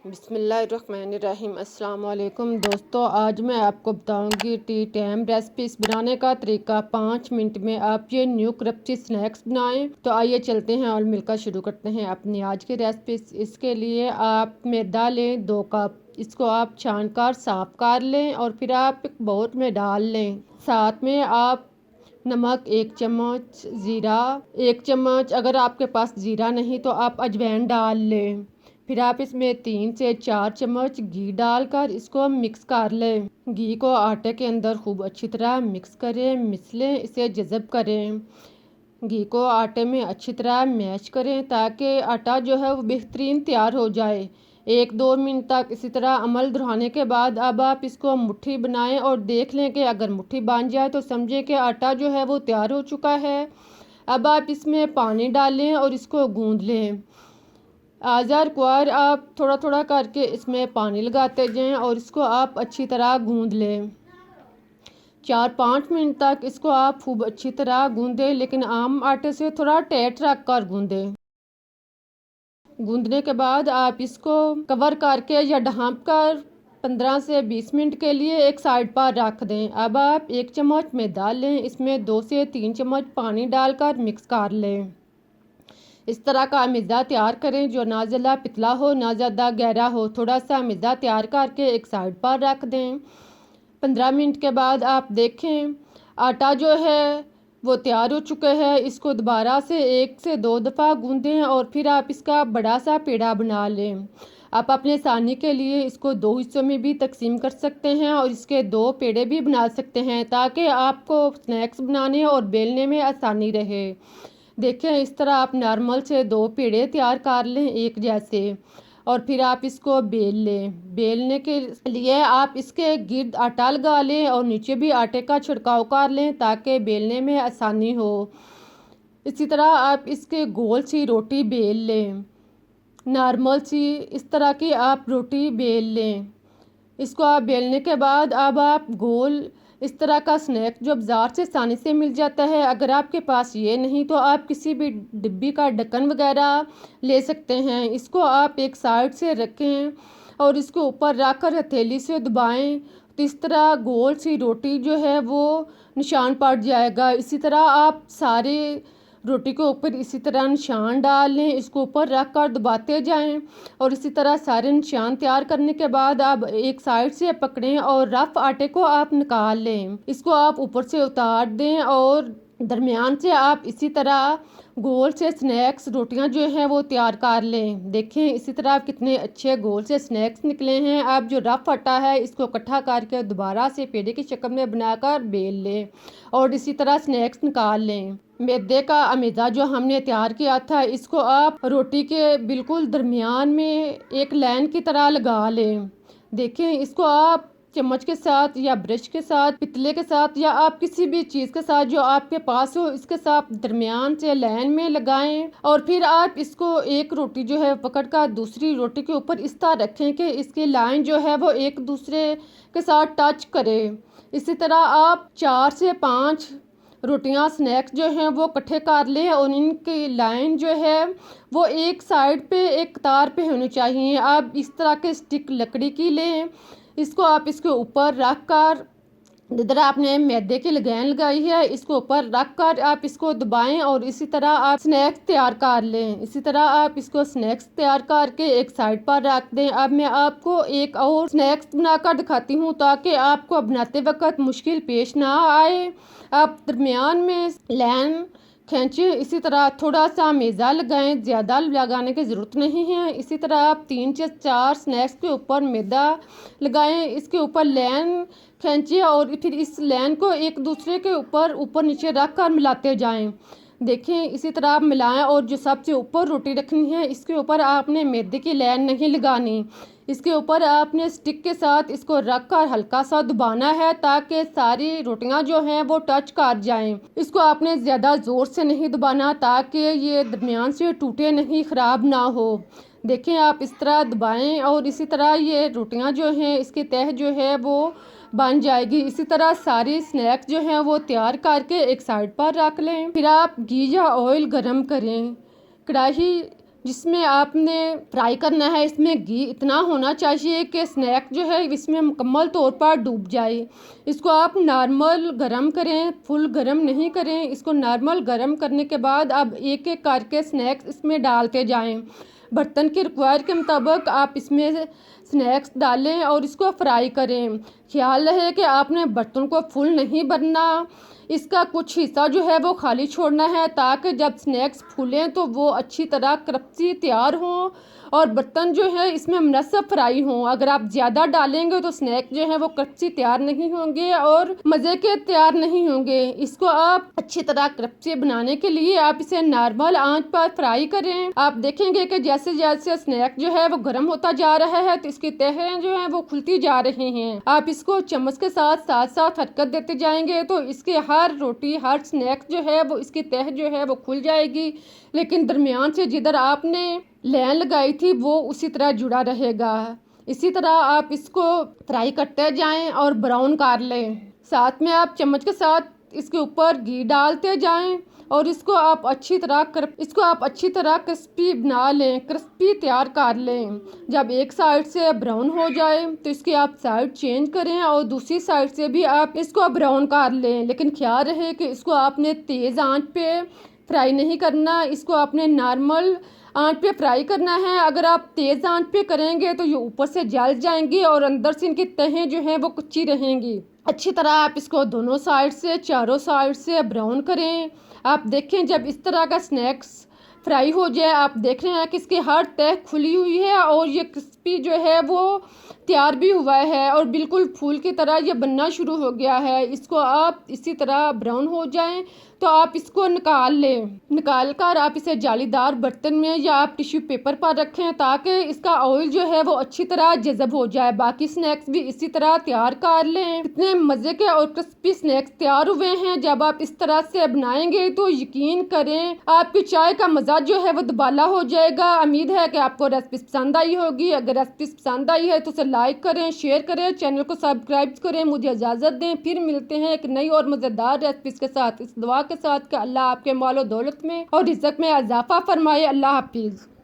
बिस्मिल्लाहिर्रहमानिर्रहीम। अस्सलाम वालेकुम दोस्तों, आज मैं आपको बताऊंगी टी टाइम रेसिपीज बनाने का तरीका। 5 मिनट में आप ये न्यू क्रंची स्नैक्स बनाएं। तो आइए चलते हैं और मिलकर शुरू करते हैं अपनी आज की रेसिपीज। इसके लिए आप मैदा लें 2 कप। इसको आप छान कर साफ कर लें और फिर आप एक बाउल में डाल लें। साथ में आप नमक 1 चम्मच, ज़ीरा 1 चम्मच, अगर आपके पास ज़ीरा नहीं तो आप अजवाइन डाल लें। फिर आप इसमें 3 से 4 चम्मच घी डालकर इसको मिक्स कर लें। घी को आटे के अंदर खूब अच्छी तरह मिक्स करें, मिसलें, इसे जज़ब करें। घी को आटे में अच्छी तरह मैश करें ताकि आटा जो है वो बेहतरीन तैयार हो जाए। 1-2 मिनट तक इसी तरह अमल दोहराने के बाद अब आप इसको मुट्ठी बनाएं और देख लें कि अगर मुट्ठी बन जाए तो समझें कि आटा जो है वो तैयार हो चुका है। अब आप इसमें पानी डालें और इसको गूंद लें। आज़ार क्वार आप थोड़ा थोड़ा करके इसमें पानी लगाते जाएं और इसको आप अच्छी तरह गूंद लें। 4-5 मिनट तक इसको आप खूब अच्छी तरह गूंदें, लेकिन आम आटे से थोड़ा टाइट रख कर गूंदें। गूंदने के बाद आप इसको कवर करके या ढाँप कर 15 से 20 मिनट के लिए एक साइड पर रख दें। अब आप 1 चम्मच मैदा लें, इसमें 2 से 3 चम्मच पानी डालकर मिक्स कर लें। इस तरह का मैदा तैयार करें जो ना ज़्यादा पतला हो ना ज़्यादा गहरा हो। थोड़ा सा मैदा तैयार करके एक साइड पर रख दें। 15 मिनट के बाद आप देखें आटा जो है वो तैयार हो चुका है। इसको दोबारा से 1 से 2 दफ़ा गूंदें और फिर आप इसका बड़ा सा पेड़ा बना लें। आप अपने आसानी के लिए इसको 2 हिस्सों में भी तकसीम कर सकते हैं और इसके 2 पेड़े भी बना सकते हैं ताकि आपको स्नैक्स बनाने और बेलने में आसानी रहे। देखें इस तरह आप नॉर्मल से 2 पेड़े तैयार कर लें एक जैसे, और फिर आप इसको बेल लें। बेलने के लिए आप इसके गिर्द आटा लगा लें और नीचे भी आटे का छिड़काव कर लें ताकि बेलने में आसानी हो। इसी तरह आप इसके गोल सी रोटी बेल लें, नॉर्मल सी इस तरह की आप रोटी बेल लें। इसको आप बेलने के बाद अब आप गोल इस तरह का स्नैक जो बाज़ार से आसानी से मिल जाता है, अगर आपके पास ये नहीं तो आप किसी भी डिब्बी का ढक्कन वगैरह ले सकते हैं। इसको आप एक साइड से रखें और इसको ऊपर रख कर हथेली से दबाएं तो इस तरह गोल सी रोटी जो है वो निशान पड़ जाएगा। इसी तरह आप सारे रोटी के ऊपर इसी तरह निशान डाल लें, इसको ऊपर रख कर दबाते जाएं और इसी तरह सारे निशान तैयार करने के बाद आप एक साइड से पकड़ें और रफ आटे को आप निकाल लें। इसको आप ऊपर से उतार दें और दरमियान से आप इसी तरह गोल से स्नैक्स रोटियां जो हैं वो तैयार कर लें। देखें इसी तरह आप कितने अच्छे गोल से स्नैक्स निकले हैं। आप जो रफ आटा है इसको इकट्ठा करके दोबारा से पेड़े की शक्ल में बनाकर बेल लें और इसी तरह स्नैक्स निकाल लें। मैदे का अमीज़ा जो हमने तैयार किया था इसको आप रोटी के बिल्कुल दरमियान में एक लाइन की तरह लगा लें। देखें इसको आप चम्मच के साथ या ब्रश के साथ, पितले के साथ या आप किसी भी चीज़ के साथ जो आपके पास हो इसके साथ दरमियान से लाइन में लगाएं और फिर आप इसको एक रोटी जो है पकड़ कर दूसरी रोटी के ऊपर इस तरह रखें कि इसकी लाइन जो है वो एक दूसरे के साथ टच करे। इसी तरह आप 4 से 5 रोटियां स्नैक्स जो हैं वो इकट्ठे कर लें और इनकी लाइन जो है वो एक साइड पे एक तार पे होनी चाहिए। आप इस तरह के स्टिक लकड़ी की लें, इसको आप इसके ऊपर रख कर जिधर आपने मैदे की लगैन लगाई है इसको ऊपर रख कर आप इसको दबाएं और इसी तरह आप स्नैक्स तैयार कर लें। इसी तरह आप इसको स्नैक्स तैयार करके एक साइड पर रख दें। अब मैं आपको एक और स्नैक्स बनाकर दिखाती हूँ ताकि आपको बनाते वक्त मुश्किल पेश ना आए। आप दरमियान में लाइन खींचें, इसी तरह थोड़ा सा मैदा लगाएं, ज़्यादा लगाने की ज़रूरत नहीं है। इसी तरह आप 3 से 4 स्नैक्स के ऊपर मैदा लगाएं, इसके ऊपर लाइन खींचिए और फिर इस लाइन को एक दूसरे के ऊपर ऊपर नीचे रख कर मिलाते जाएं। देखें इसी तरह आप मिलाएं और जो सबसे ऊपर रोटी रखनी है इसके ऊपर आपने मैदे की लाइन नहीं लगानी, इसके ऊपर आपने स्टिक के साथ इसको रख कर हल्का सा दबाना है ताकि सारी रोटियां जो हैं वो टच कर जाएं। इसको आपने ज़्यादा ज़ोर से नहीं दबाना ताकि ये दरमियान से टूटे नहीं, ख़राब ना हो। देखें आप इस तरह दबाएं और इसी तरह ये रोटियां जो हैं इसकी तह जो है वो बन जाएगी। इसी तरह सारी स्नैक्स जो हैं वो तैयार करके एक साइड पर रख लें। फिर आप घी या ऑयल गरम करें, कढ़ाई जिसमें आपने फ्राई करना है। इसमें घी इतना होना चाहिए कि स्नैक जो है इसमें मुकम्मल तौर पर डूब जाए। इसको आप नॉर्मल गरम करें, फुल गरम नहीं करें। इसको नॉर्मल गरम करने के बाद आप एक एक करके स्नैक्स इसमें डालते जाएं। बर्तन के रिक्वायर के मुताबिक आप इसमें स्नैक्स डालें और इसको फ्राई करें। ख्याल रहे कि आपने बर्तन को फुल नहीं भरना, इसका कुछ हिस्सा जो है वो खाली छोड़ना है, ताकि जब स्नैक्स फूलें तो वो अच्छी तरह क्रप्सी तैयार हों और बर्तन जो है इसमें मुनस्सब फ्राई हों। अगर आप ज़्यादा डालेंगे तो स्नैक जो है वो क्रप्सी तैयार नहीं होंगे और मज़े के तैयार नहीं होंगे। इसको आप अच्छी तरह क्रप्सी बनाने के लिए आप इसे नॉर्मल आंच पर फ्राई करें। आप देखेंगे कि जैसे जैसे स्नैक जो है वो गर्म होता जा रहा है तो इसकी तहें जो है वो खुलती जा रही हैं। आप इसको चम्मच के साथ साथ साथ हरकत देते जाएंगे तो इसके हर रोटी, हर स्नैक जो है वो इसकी तह जो है वो खुल जाएगी, लेकिन दरमियान से जिधर आपने लाइन लगाई थी वो उसी तरह जुड़ा रहेगा। इसी तरह आप इसको फ्राई करते जाएं और ब्राउन कर लें। साथ में आप चम्मच के साथ इसके ऊपर घी डालते जाएं और इसको आप अच्छी तरह क्रिस्पी बना लें, क्रिस्पी तैयार कर लें। जब एक साइड से ब्राउन हो जाए तो इसकी आप साइड चेंज करें और दूसरी साइड से भी आप इसको ब्राउन कर लें। लेकिन ख्याल रहे कि इसको आपने तेज़ आंच पे फ्राई नहीं करना, इसको आपने नॉर्मल आंच पे फ्राई करना है। अगर आप तेज़ आंच पे करेंगे तो ये ऊपर से जल जाएंगी और अंदर से इनकी तहें जो हैं वो कच्ची रहेंगी। अच्छी तरह आप इसको दोनों साइड से, चारों साइड से ब्राउन करें। आप देखें जब इस तरह का स्नैक्स फ्राई हो जाए, आप देख रहे हैं कि इसकी हर तह खुली हुई है और ये क्रिस्पी जो है वो तैयार भी हुआ है और बिल्कुल फूल की तरह ये बनना शुरू हो गया है। इसको आप इसी तरह ब्राउन हो जाएं तो आप इसको निकाल लें। निकाल कर आप इसे जालीदार बर्तन में या आप टिश्यू पेपर पर रखें ताकि इसका ऑयल जो है वो अच्छी तरह जज़ब हो जाए। बाकी स्नैक्स भी इसी तरह तैयार कर लें। इतने मज़े के और क्रिस्पी स्नैक्स तैयार हुए हैं। जब आप इस तरह से बनाएंगे तो यकीन करें आपकी चाय का मज़ा जो है वो दुबाला हो जाएगा। उम्मीद है कि आपको रेसिपी पसंद आई होगी। अगर रेसिपी पसंद आई है तो उसे लाइक करें, शेयर करें, चैनल को सब्सक्राइब करें। मुझे इजाज़त दें, फिर मिलते हैं एक नई और मज़ेदार रेसिपी के साथ। इस दुआ के साथ कि अल्लाह आपके मालो दौलत में और रिज़्क़ में इजाफा फरमाए। अल्लाह हाफिज़।